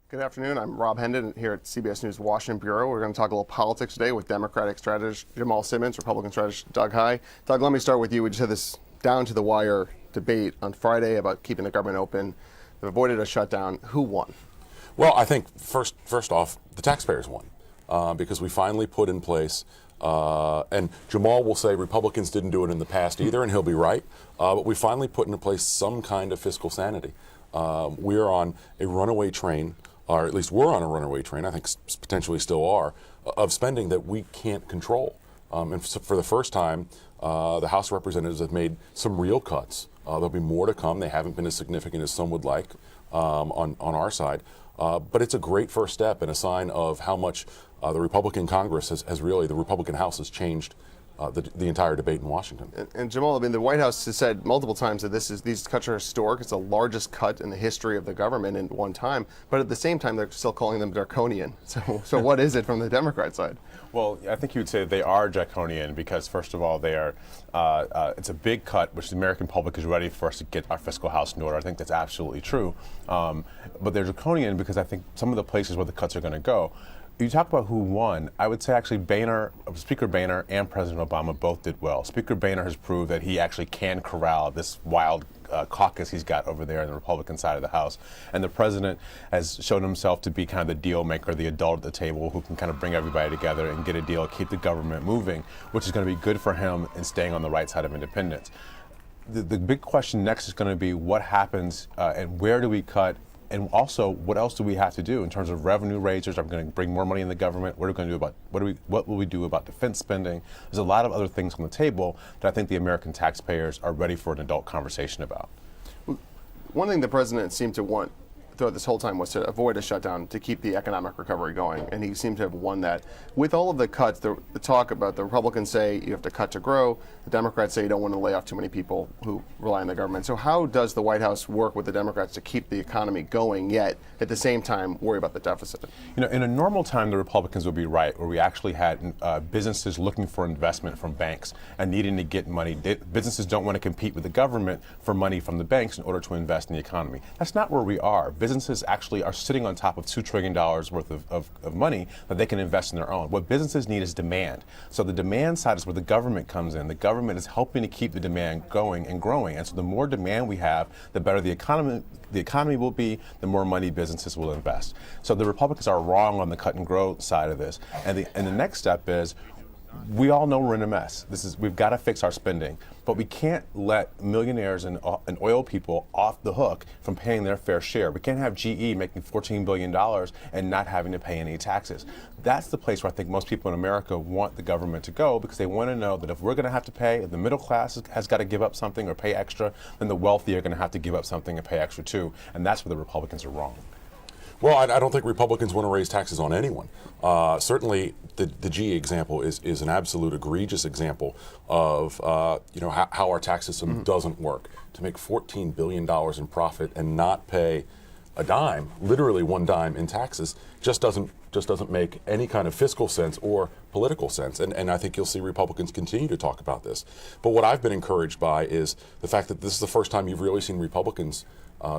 Good afternoon. I'm Rob Hendin here at CBS News Washington Bureau. We're going to talk a little politics today with Democratic strategist Jamal Simmons, Republican strategist Doug Heye. Doug, let me start with you. We just had this down-to-the-wire debate on Friday about keeping the government open. They've avoided a shutdown. Who won? Well, I think first off, the taxpayers won because we finally put in place, and Jamal will say Republicans didn't do it in the past either, and he'll be right, but we finally put into place some kind of fiscal sanity. We're on a runaway train, or at least we're on a runaway train, I think potentially still are, of spending that we can't control. And for the first time, the House of Representatives have made some real cuts. There'll be more to come. They haven't been as significant as some would like on our side. But it's a great first step and a sign of how much the Republican Congress has really, the Republican House has changed the entire debate in Washington. And Jamal, I mean, the White House has said multiple times that these cuts are historic. It's the largest cut in the history of the government in one time. But at the same time, they're still calling them draconian. So what is it from the Democrat side? Well, I think you would say they are draconian because, first of all, they are. It's a big cut, which the American public is ready for us to get our fiscal house in order. I think that's absolutely true. But they're draconian because I think some of the places where the cuts are going to go. You talk about who won. I would say actually Speaker Boehner and President Obama both did well. Speaker Boehner has proved that he actually can corral this wild caucus he's got over there on the Republican side of the House. And the president has shown himself to be kind of the deal maker, the adult at the table who can kind of bring everybody together and get a deal, keep the government moving, which is going to be good for him in staying on the right side of independence. The big question next is going to be what happens and where do we cut? And also, what else do we have to do in terms of revenue raisers? Are we going to bring more money in the government? What are we going to do about what will we do about defense spending? There's a lot of other things on the table that I think the American taxpayers are ready for an adult conversation about. One thing the president seemed to want throughout this whole time was to avoid a shutdown to keep the economic recovery going, and he seemed to have won that. With all of the cuts, the talk about the Republicans say you have to cut to grow, the Democrats say you don't want to lay off too many people who rely on the government. So how does the White House work with the Democrats to keep the economy going, yet at the same time worry about the deficit? You know, in a normal time, the Republicans would be right, where we actually had businesses looking for investment from banks and needing to get money. Businesses don't want to compete with the government for money from the banks in order to invest in the economy. That's not where we are. Businesses actually are sitting on top of $2 trillion worth of money that they can invest in their own. What businesses need is demand. So the demand side is where the government comes in. The government is helping to keep the demand going and growing. And so the more demand we have, the better the economy will be, the more money businesses will invest. So the Republicans are wrong on the cut and grow side of this. And the next step is, we all know we're in a mess. We've got to fix our spending, but we can't let millionaires and oil people off the hook from paying their fair share. We can't have GE making $14 billion and not having to pay any taxes. That's the place where I think most people in America want the government to go, because they want to know that if we're going to have to pay, if the middle class has got to give up something or pay extra, then the wealthy are going to have to give up something and pay extra too. And that's where the Republicans are wrong. Well, I don't think Republicans want to raise taxes on anyone. Certainly, the GE example is an absolute egregious example of how our tax system doesn't work. To make $14 billion in profit and not pay a dime, literally one dime in taxes, just doesn't make any kind of fiscal sense or political sense. And I think you'll see Republicans continue to talk about this. But what I've been encouraged by is the fact that this is the first time you've really seen Republicans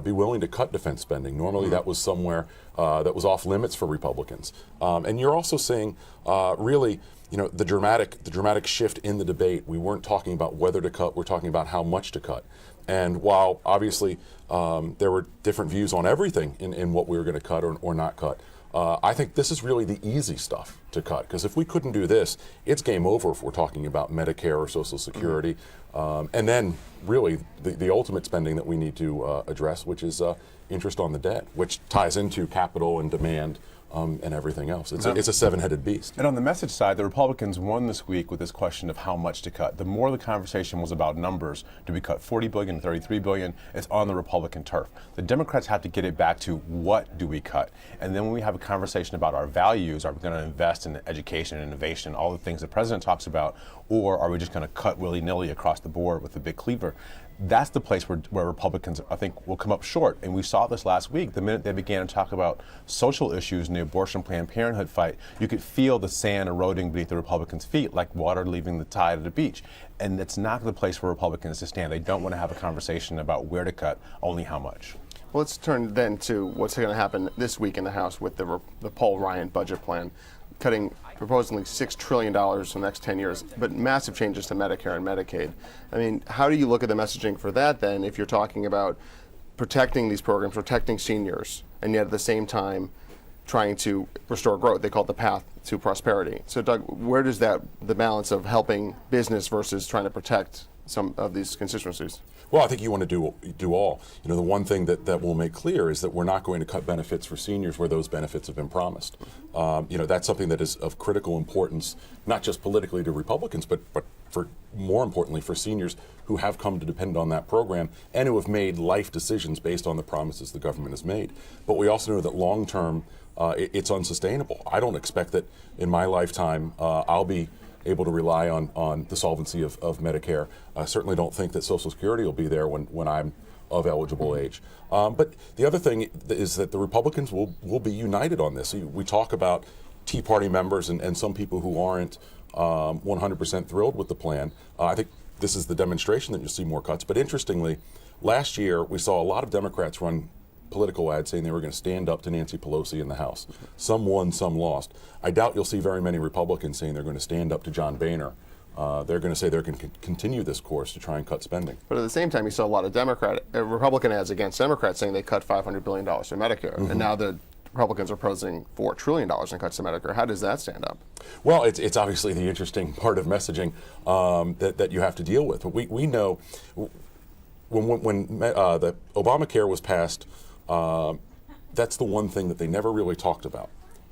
be willing to cut defense spending. Normally that was somewhere that was off limits for Republicans. And you're also seeing really, the dramatic shift in the debate. We weren't talking about whether to cut, we're talking about how much to cut. And while obviously there were different views on everything in what we were going to cut or not cut, I think this is really the easy stuff to cut, because if we couldn't do this, it's game over if we're talking about Medicare or Social Security. And then really the ultimate spending that we need to address, which is interest on the debt, which ties into capital and demand and everything else. It's a seven-headed beast. And on the message side, the Republicans won this week with this question of how much to cut. The more the conversation was about numbers, do we cut 40 billion, 33 billion, it's on the Republican turf. The Democrats have to get it back to what do we cut? And then when we have a conversation about our values, are we going to invest in education and innovation, all the things the president talks about, or are we just going to cut willy-nilly across the board with a big cleaver? That's the place where Republicans, I think, will come up short. And we saw this last week. The minute they began to talk about social issues in the abortion Planned Parenthood fight, you could feel the sand eroding beneath the Republicans' feet like water leaving the tide of the beach. And it's not the place for Republicans to stand. They don't want to have a conversation about where to cut, only how much. Well, let's turn then to what's going to happen this week in the House with the Paul Ryan budget plan, cutting proposing $6 trillion in the next 10 years, but massive changes to Medicare and Medicaid. I mean, how do you look at the messaging for that then if you're talking about protecting these programs, protecting seniors, and yet at the same time trying to restore growth? They call it the path to prosperity. So Doug, where does the balance of helping business versus trying to protect some of these constituencies? Well, I think you want to do all. You know, the one thing that we'll make clear is that we're not going to cut benefits for seniors where those benefits have been promised. You know, that's something that is of critical importance, not just politically to Republicans, but for more importantly for seniors who have come to depend on that program and who have made life decisions based on the promises the government has made. But we also know that long term, it's unsustainable. I don't expect that in my lifetime I'll be able to rely on the solvency of Medicare. I certainly don't think that Social Security will be there when I'm of eligible age. But the other thing is that the Republicans will be united on this. We talk about Tea Party members and some people who aren't 100% thrilled with the plan. I think this is the demonstration that you'll see more cuts. But interestingly, last year we saw a lot of Democrats run political ads saying they were going to stand up to Nancy Pelosi in the House. Some won, some lost. I doubt you'll see very many Republicans saying they're going to stand up to John Boehner. They're going to say they're going to continue this course to try and cut spending. But at the same time, you saw a lot of Republican ads against Democrats saying they cut $500 billion to Medicare. Mm-hmm. And now the Republicans are proposing $4 trillion in cuts to Medicare. How does that stand up? Well, it's obviously the interesting part of messaging that you have to deal with. But we know when the Obamacare was passed, that's the one thing that they never really talked about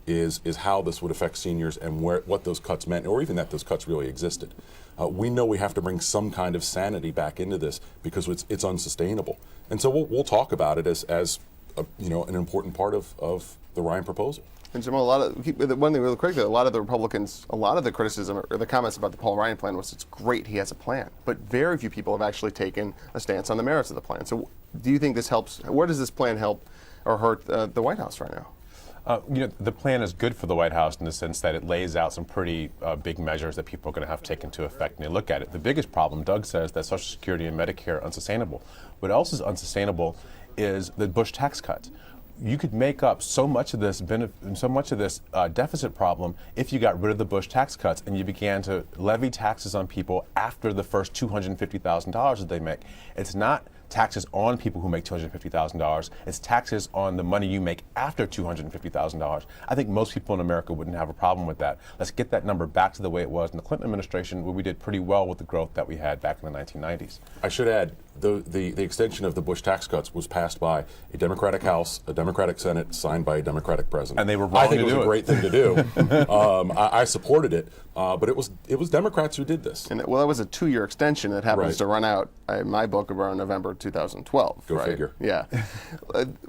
is how this would affect seniors and what those cuts meant, or even that those cuts really existed. We know we have to bring some kind of sanity back into this because it's unsustainable. And so we'll talk about it as an important part of the Ryan proposal. And Jamal, one thing really quick, though, a lot of the Republicans, a lot of the criticism or the comments about the Paul Ryan plan was it's great he has a plan, but very few people have actually taken a stance on the merits of the plan. So do you think this helps? Where does this plan help or hurt the White House right now? The plan is good for the White House in the sense that it lays out some pretty big measures that people are going to have to take into effect when they look at it. The biggest problem, Doug says, that Social Security and Medicare are unsustainable. What else is unsustainable is the Bush tax cuts. You could make up so much of this deficit problem if you got rid of the Bush tax cuts and you began to levy taxes on people after the first $250,000 that they make. It's not taxes on people who make $250,000. It's taxes on the money you make after $250,000. I think most people in America wouldn't have a problem with that. Let's get that number back to the way it was in the Clinton administration, where we did pretty well with the growth that we had back in the 1990s. I should add, the extension of the Bush tax cuts was passed by a Democratic House, a Democratic Senate, signed by a Democratic president. And they were wrong to do it. I think it was a great thing to do. I supported it, but it was Democrats who did this. And that was a 2-year extension that happens to run out, in my book, around November 2012. Go figure. Yeah.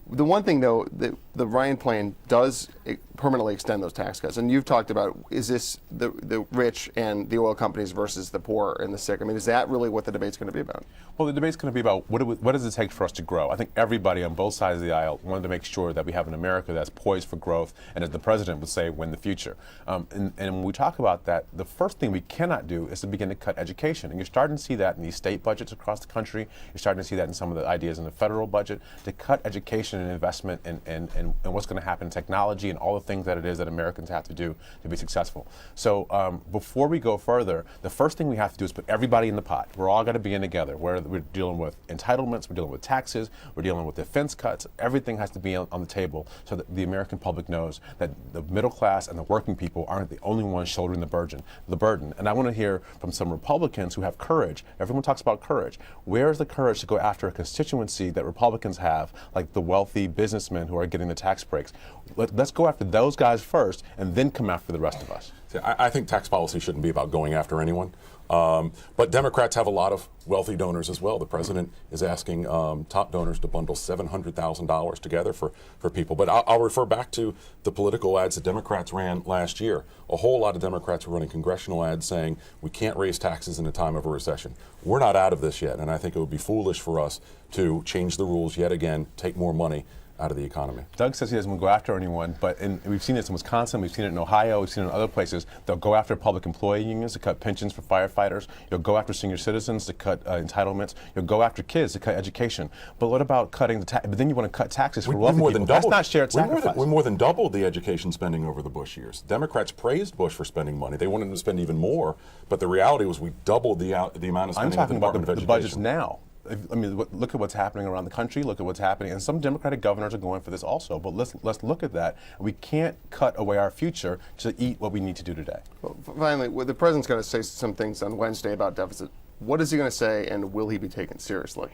The one thing, though, the Ryan plan does permanently extend those tax cuts. And you've talked about, is this the rich and the oil companies versus the poor and the sick? I mean, is that really what the debate's going to be about? Well, the debate's going to be about what does it take for us to grow? I think everybody on both sides of the aisle wanted to make sure that we have an America that's poised for growth, and as the president would say, win the future. And when we talk about that, the first thing we cannot do is to begin to cut education. And you're starting to see that in these state budgets across the country. You're starting to see that in some of the ideas in the federal budget, to cut education and investment and what's going to happen in technology and all the things that it is that Americans have to do to be successful. So before we go further, the first thing we have to do is put everybody in the pot. We're all going to be in together. We're dealing with entitlements, we're dealing with taxes, we're dealing with defense cuts. Everything has to be on the table so that the American public knows that the middle class and the working people aren't the only ones shouldering the burden. And I want to hear from some Republicans who have courage. Everyone talks about courage. Where is the courage to go after a constituency that Republicans have, like the wealthy businessmen who are getting the tax breaks? Let's go after those guys first and then come after the rest of us. I think tax policy shouldn't be about going after anyone. But Democrats have a lot of wealthy donors as well. The president is asking top donors to bundle $700,000 together for people. But I'll refer back to the political ads that Democrats ran last year. A whole lot of Democrats were running congressional ads saying we can't raise taxes in a time of a recession. We're not out of this yet, and I think it would be foolish for us to change the rules yet again, take more money, out of the economy. Doug says he doesn't go after anyone, but we've seen this in Wisconsin, we've seen it in Ohio, we've seen it in other places. They'll go after public employee unions to cut pensions for firefighters. You'll go after senior citizens to cut entitlements. You'll go after kids to cut education. But what about cutting the tax? But then you want to cut taxes for wealthy people. That's not shared sacrifice. We more than doubled the education spending over the Bush years. Democrats praised Bush for spending money. They wanted him to spend even more, but the reality was we doubled the amount of spending. I'm talking about the budgets budgets now. I mean, look at what's happening around the country. Look at what's happening, and some Democratic governors are going for this also. But let's look at that. We can't cut away our future to eat what we need to do today. Well, finally, the president's going to say some things on Wednesday about deficit. What is he going to say, and will he be taken seriously?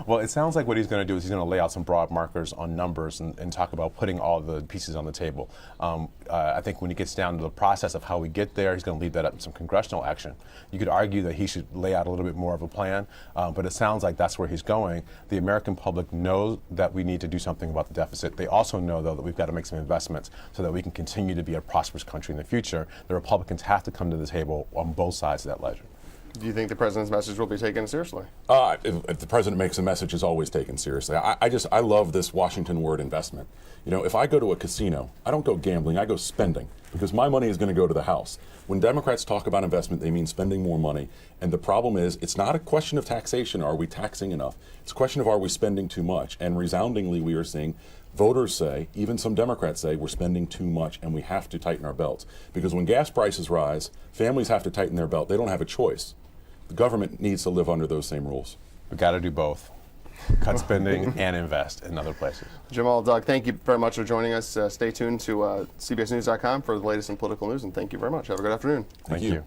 Well, it sounds like what he's going to do is he's going to lay out some broad markers on numbers and talk about putting all the pieces on the table. I think when he gets down to the process of how we get there, he's going to leave that up to some congressional action. You could argue that he should lay out a little bit more of a plan, but it sounds like that's where he's going. The American public knows that we need to do something about the deficit. They also know, though, that we've got to make some investments so that we can continue to be a prosperous country in the future. The Republicans have to come to the table on both sides of that ledger. Do you think the president's message will be taken seriously? If the president makes a message, it's always taken seriously. I love this Washington word investment. You know, if I go to a casino, I don't go gambling, I go spending, because my money is going to go to the house. When Democrats talk about investment, they mean spending more money. And the problem is, it's not a question of taxation. Are we taxing enough? It's a question of, are we spending too much? And resoundingly, we are seeing voters say, even some Democrats say, we're spending too much and we have to tighten our belts. Because when gas prices rise, families have to tighten their belt. They don't have a choice. The government needs to live under those same rules. We've got to do both. Cut spending and invest in other places. Jamal, Doug, thank you very much for joining us. Stay tuned to CBSNews.com for the latest in political news, and thank you very much. Have a good afternoon. Thank you.